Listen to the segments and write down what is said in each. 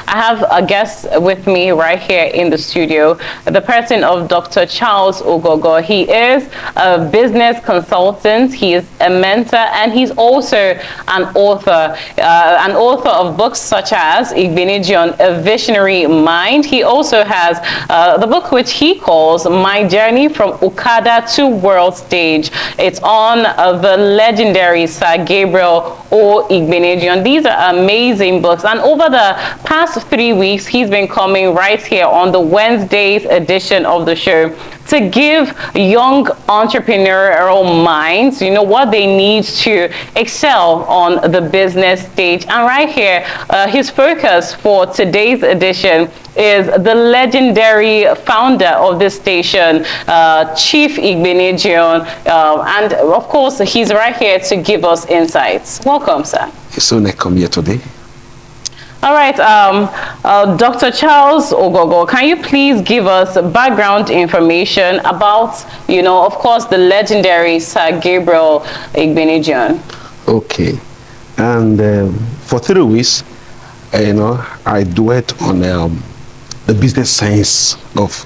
I have a guest with me right here in the studio, the person of Dr. Charles Ogogo. He is a business consultant, he is a mentor, and he's also an author of books such as Igbenedion, A Visionary Mind. He also has the book which he calls My Journey from Okada to World Stage. It's on the legendary Sir Gabriel O. Igbenedion. These are amazing books, and over the past 3 weeks he's been coming right here on the Wednesdays edition of the show to give young entrepreneurial minds, what they need to excel on the business stage. And right here, his focus for today's edition is the legendary founder of this station, Chief Igbenedion, and of course he's right here to give us insights. Welcome, sir. So nice to come here today. All right, Dr. Charles Ogogo, can you please give us background information about, of course, the legendary Sir Gabriel Igbenedion? Okay, and for 3 weeks, I dwelt on the business science of,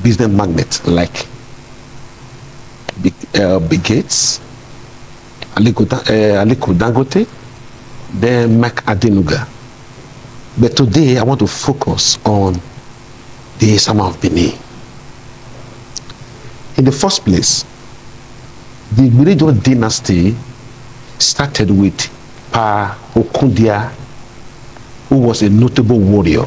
business magnet like Bill Gates, Aliko Dangote, then Mike Adenuga. But today I want to focus on the Esama of Benin. In the first place, the Igbenedion dynasty started with Pa Okundia, who was a notable warrior.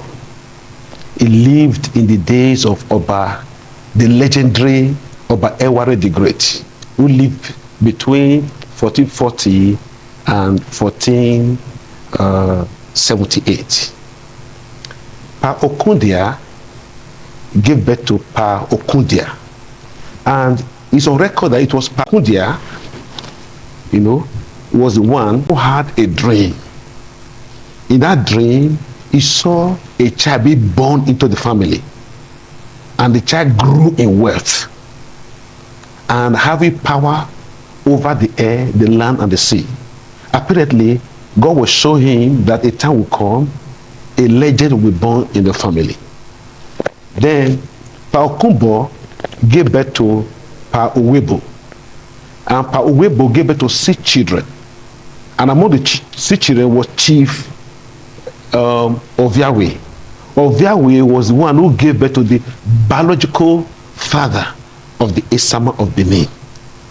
He lived in the days of the legendary Oba Eware the Great, who lived between 1440 and 1478. Pa Okundia gave birth to Pa Okundia, and it's on record that it was Pa Okundia, was the one who had a dream. In that dream, he saw a child be born into the family, and the child grew in wealth and having power over the air, the land, and the sea. Apparently, God will show him that a time will come, a legend will be born in the family. Then, Pa Okumbo gave birth to Pa Uwebo, and Pa Uwebo gave birth to 6 children. And among the 6 children was Chief Oviawe. Oviawe was the one who gave birth to the biological father of the Esama of Benin,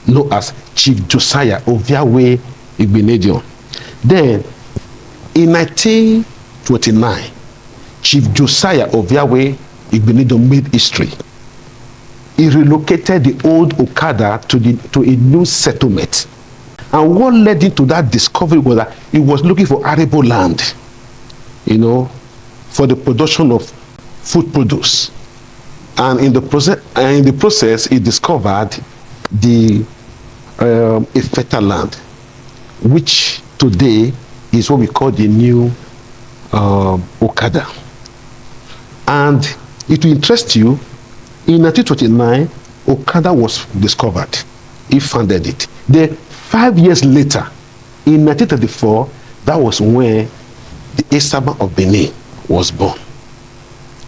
known as Chief Josiah Oviawe Igbenedion. Then, in 1929, Chief Josiah Oviawe Igbenedion made history. He relocated the old Okada to a new settlement. And what led into that discovery was that he was looking for arable land, for the production of food produce. And in the process, he discovered a fertile land, which today is what we call the new Okada. And it will interest you, in 1929, Okada was discovered. He founded it. Then 5 years later, in 1934, that was when the Esama of Benin was born.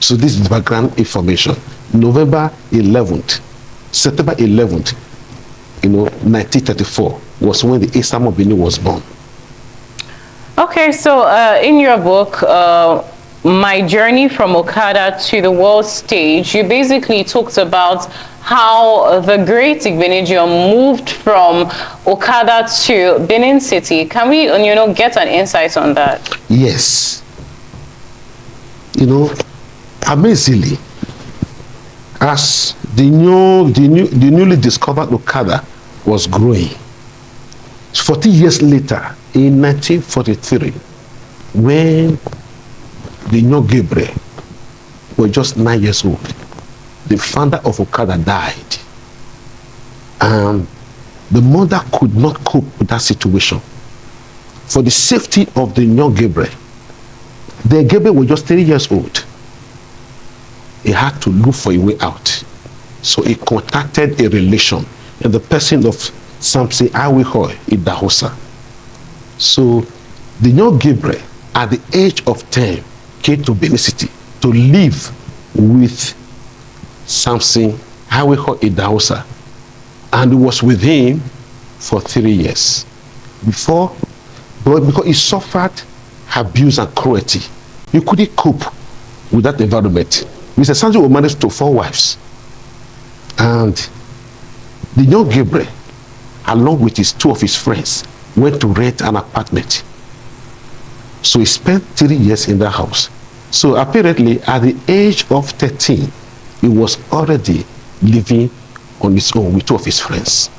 So this is the background information. November 11th, September 11th, 1934 was when the Esama of Benin was born. Okay, so in your book, My Journey from Okada to the World Stage, you basically talked about how the great Igbenedion moved from Okada to Benin City. Can we, get an insight on that? Yes. Amazingly, as the newly discovered Okada was growing, 40 years later, in 1943, when the young Gabriel was just 9 years old, the founder of Okada died. And the mother could not cope with that situation. For the safety of the young Gabriel, the Gabriel was just 3 years old. He had to look for a way out. So he contacted a relation in the person of Samson Awihoy in Dahosa. So the young Gabriel at the age of 10, came to Benin City to live with Samson Haweho Idahosa, and was with him for 3 years because he suffered abuse and cruelty. He couldn't cope with that environment. Mr. Samson was married to 4 wives, and the young Gabriel, along with 2 of his friends, went to rent an apartment. So he spent 3 years in that house. So apparently, at the age of 13, he was already living on his own with 2 of his friends.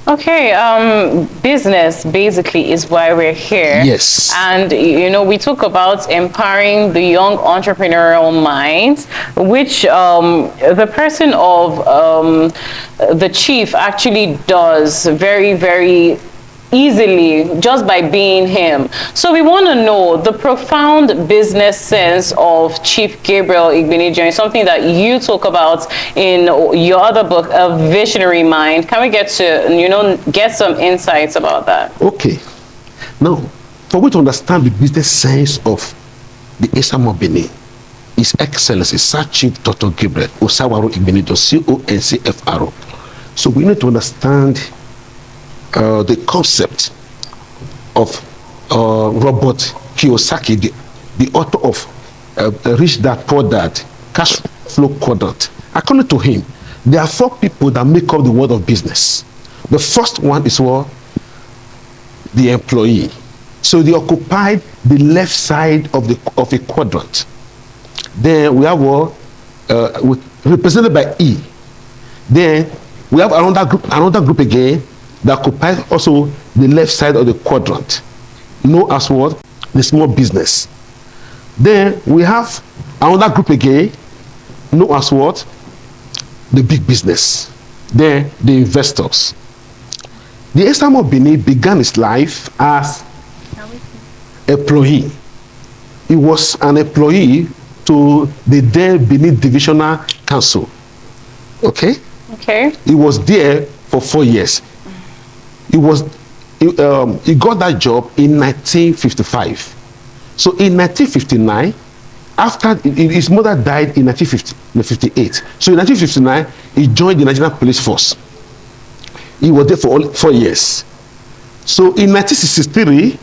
Okay, business basically is why we're here. Yes. And, you know, we talk about empowering the young entrepreneurial minds, which the person of the chief actually does very, very easily just by being him. So we want to know the profound business sense of Chief Gabriel Igbinijon, something that you talk about in your other book, A Visionary Mind. Can we get to, you know, get some insights about that? Okay. Now, for we to understand the business sense of the Esama Benin, His Excellency Sir Chief Dr. Gabriel Osawaro Igbinijon, CONCFRO. So we need to understand the concept of Robert Kiyosaki, the author of Rich Dad Poor Dad, Cash Flow Quadrant. According to him, there are 4 people that make up the world of business. The first one is what? The employee. So they occupied the left side of a quadrant. Then we have what? Represented by E. Then we have another group again that occupies also the left side of the quadrant, known as what? The small business. Then we have another group again, known as what? The big business. Then the investors. The Esama Benin began his life as employee. He was an employee to the then Benin Divisional Council. Okay? Okay. He was there for 4 years. He got that job in 1955. So in 1959, after his mother died in 1958. So in 1959, he joined the Nigerian Police Force. He was there for 4 years. So in 1963,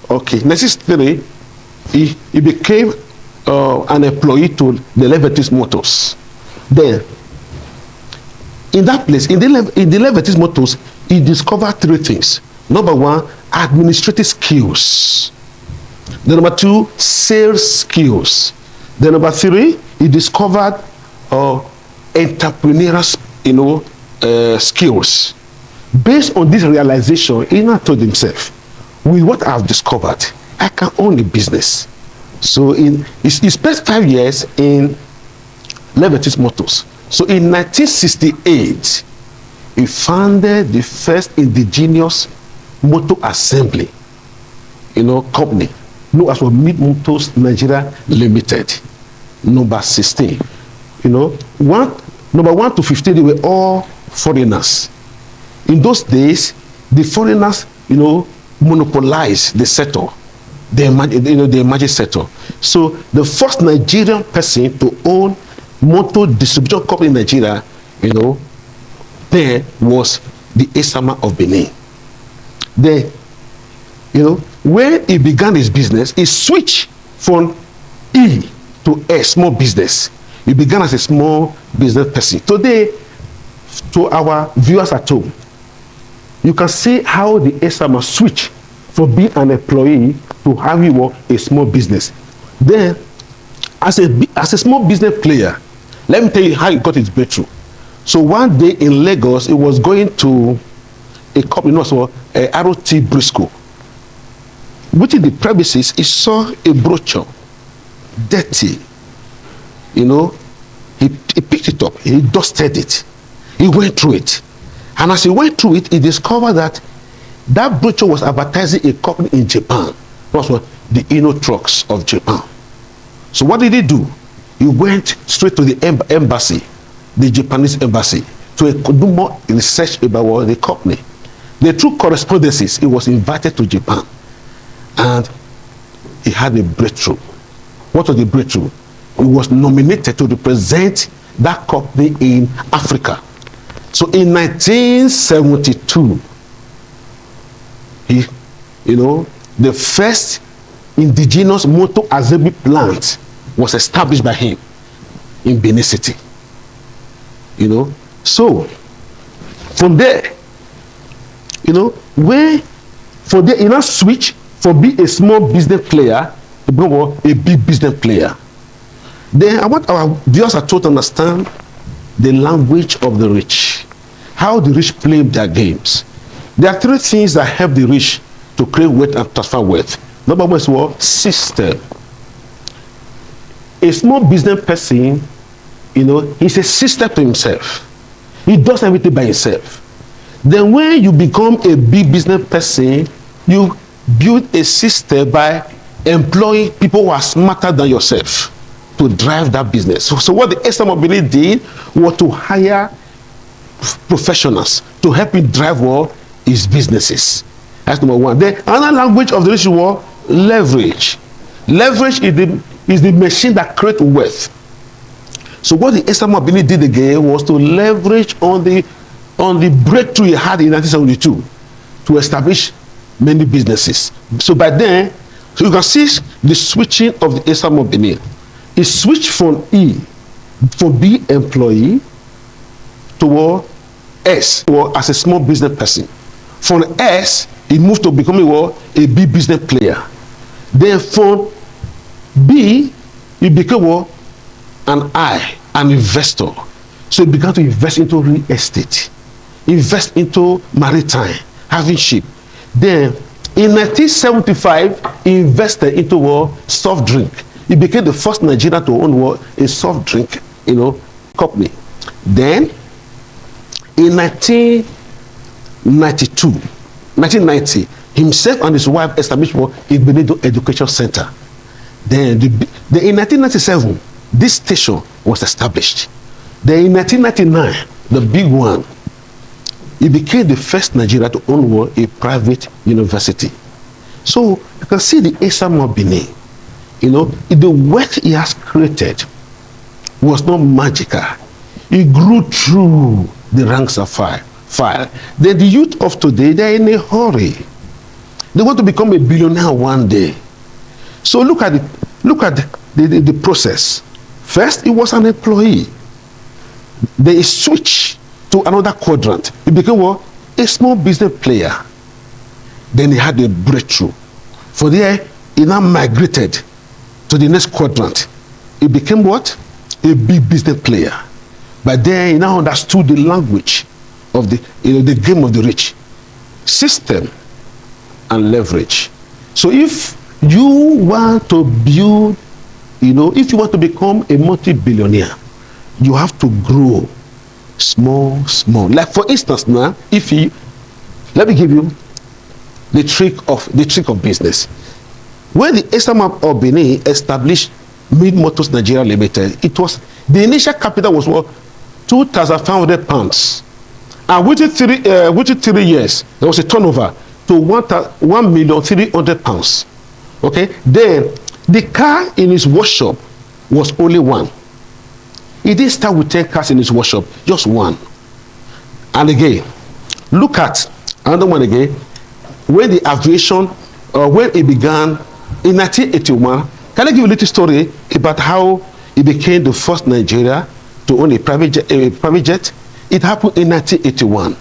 1963, he became an employee to the Levitis Motors. Then, in that place, in the Levitis Motors, he discovered 3 things. Number 1, administrative skills. The number 2, sales skills. The number 3, he discovered entrepreneurial, skills. Based on this realization, he now told himself, with what I've discovered, I can own a business. So he spent 5 years in Levitis Motors. So in 1968, he founded the first indigenous motor assembly, company, known as Mid Motors Nigeria Limited, number 16. Number 1 to 15, they were all foreigners. In those days, the foreigners, monopolized the sector, the emerging sector. So the first Nigerian person to own motor distribution company in Nigeria, there was the Esama of Benin. Then, when he began his business, he switched from E to A, small business. He began as a small business person. Today, to our viewers at home, you can see how the Esama switched from being an employee to having a small business. Then, as a small business player, let me tell you how he got his breakthrough. So one day in Lagos, he was going to a company, ROT Briscoe. Within the premises, he saw a brochure, dirty. He picked it up, he dusted it, he went through it. And as he went through it, he discovered that that brochure was advertising a company in Japan. That was the Inno Trucks of Japan. So what did he do? He went straight to the embassy, the Japanese embassy, to do more research about the company. Through correspondences, he was invited to Japan. And he had a breakthrough. What was the breakthrough? He was nominated to represent that company in Africa. So in 1972, the first indigenous motor assembly plant was established by him in Benin City. So from there, from there, he now switch from being a small business player to become a big business player. Then I want our viewers to understand the language of the rich, how the rich play their games. There are three things that help the rich to create wealth and transfer wealth. Number one is what? System. A small business person, he's a system to himself. He does everything by himself. Then when you become a big business person, you build a system by employing people who are smarter than yourself to drive that business. So what the Estamobili did was to hire professionals to help him drive his businesses. That's number one. Then another language of the rich was leverage. Leverage is the machine that creates wealth. So what the Estamobili did again was to leverage on the breakthrough he had in 1972 to establish many businesses. So by then, so you can see the switching of the Estamobili. He switched from B employee to S, or as a small business person. From S, he moved to becoming a B business player. Then from B, he became an investor. So he began to invest into real estate, invest into maritime, having ship. Then in 1975, he invested into soft drink. He became the first Nigerian to own a soft drink, company. Then in 1990, himself and his wife established a Benedo Education Center. Then in 1997, this station was established. Then in 1999, the big one, he became the first Nigerian to own a private university. So you can see the Estamobili. The wealth he has created was not magical. He grew through the ranks of fire. Then the youth of today, they're in a hurry. They want to become a billionaire one day. So look at the process. First, he was an employee. Then he switched to another quadrant. He became a small business player. Then he had a breakthrough. For there, he now migrated to the next quadrant. He became what? A big business player. But then he now understood the language of the game of the rich. System and leverage. So if you want to build, if you want to become a multi-billionaire, you have to grow small. Like for instance now, let me give you the trick of business. When the Estamobili established Mid Motors Nigeria Limited, the initial capital was £2,500, and within 3 years there was a turnover to £1,300,000. Okay, then the car in his workshop was only one. He didn't start with 10 cars in his workshop, just one. And again, look at another one again. When the aviation, when it began in 1981, can I give you a little story about how he became the first Nigeria to own a private jet? It happened in 1981.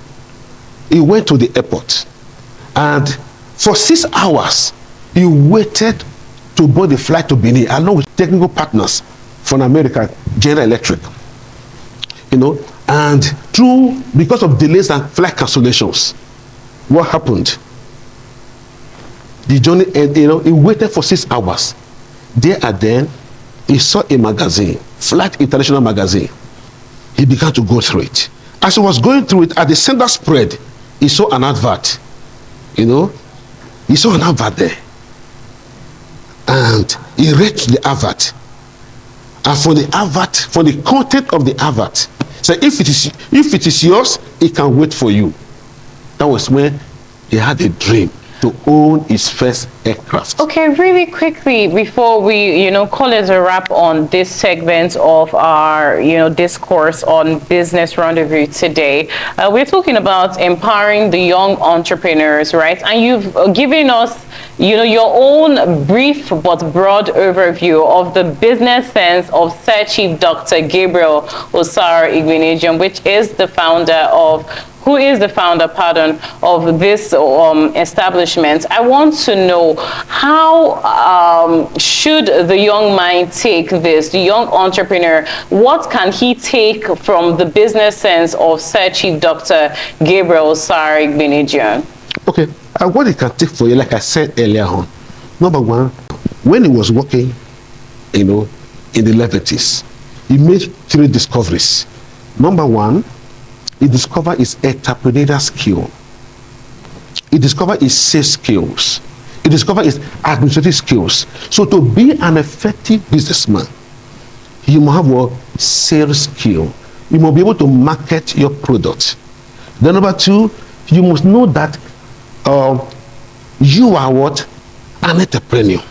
He went to the airport, and for 6 hours, he waited to board the flight to Benin along with technical partners from America, General Electric. And because of delays and flight cancellations, what happened? The journey, he waited for 6 hours. There and then, he saw a magazine, Flight International magazine. He began to go through it. As he was going through it, at the center spread, he saw an advert. He saw an advert there. And he read the advert. And from the content of the advert, so if it is yours, it can wait for you. That was when he had a dream. to own his first aircraft. Okay, really quickly before we, call it a wrap on this segment of our, discourse on Business Rendezvous today, we're talking about empowering the young entrepreneurs, right? And you've given us, your own brief but broad overview of the business sense of Sir Chief Dr. Gabriel Osaro Igbenegum, which is the founder of of this establishment. I want to know, how should the young mind take this, the young entrepreneur? What can he take from the business sense of Sir Chief Dr. Gabriel Osaro Igbenegum? Okay, what it can take for you, like I said earlier on, number one, when he was working, in the 11th, he made 3 discoveries. Number one, he discovered his entrepreneurial skill. He discovered his sales skills. He discovered his administrative skills. So to be an effective businessman, you must have a sales skill. You must be able to market your product. Then number 2, you must know that you are what? An entrepreneur.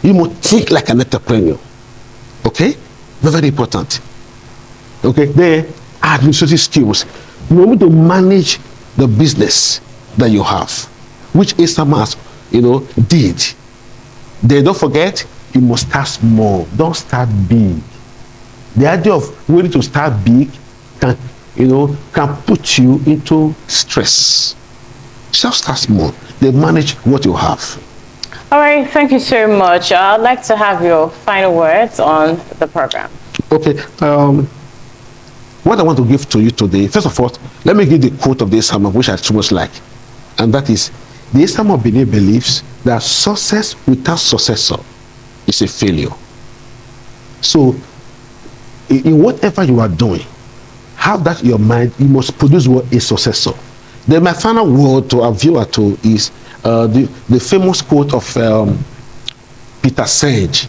You must think like an entrepreneur. Okay? Very, very important. Okay? Then administrative skills. You are able to manage the business that you have, which Isama has, did. Then don't forget, you must start small. Don't start big. The idea of waiting to start big can put you into stress. Just start small. Then manage what you have. All right, thank you so much. I'd like to have your final words on the program. Okay. What I want to give to you today, first of all, let me give the quote of the Islam, which I too much like. And that is, the Islam of Benin believes that success without successor is a failure. So, in whatever you are doing, have that in your mind, you must produce a successor. Then my final word to our viewer too is the famous quote of Peter Senge,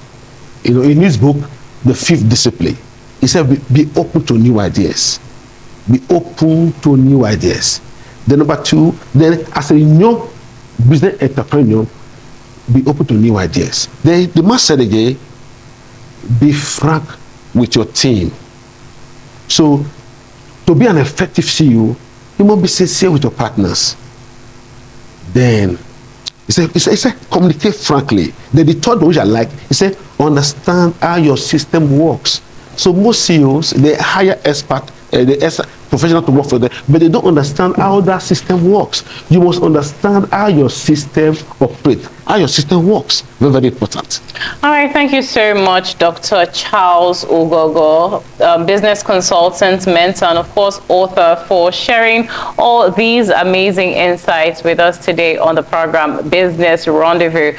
in his book, The Fifth Discipline. He said, be open to new ideas. Be open to new ideas. Then number 2, then as a young business entrepreneur, be open to new ideas. Then the man said again, be frank with your team. So to be an effective CEO, you must be sincere with your partners. Then he said communicate frankly. Then the third one which I like, he said, understand how your system works. So most CEOs, they hire professional to work for them, but they don't understand how that system works. You must understand how your system operates, how your system works. Very, very important. All right, thank you so much, Dr. Charles Ogogo, business consultant, mentor, and of course, author, for sharing all these amazing insights with us today on the program Business Rendezvous.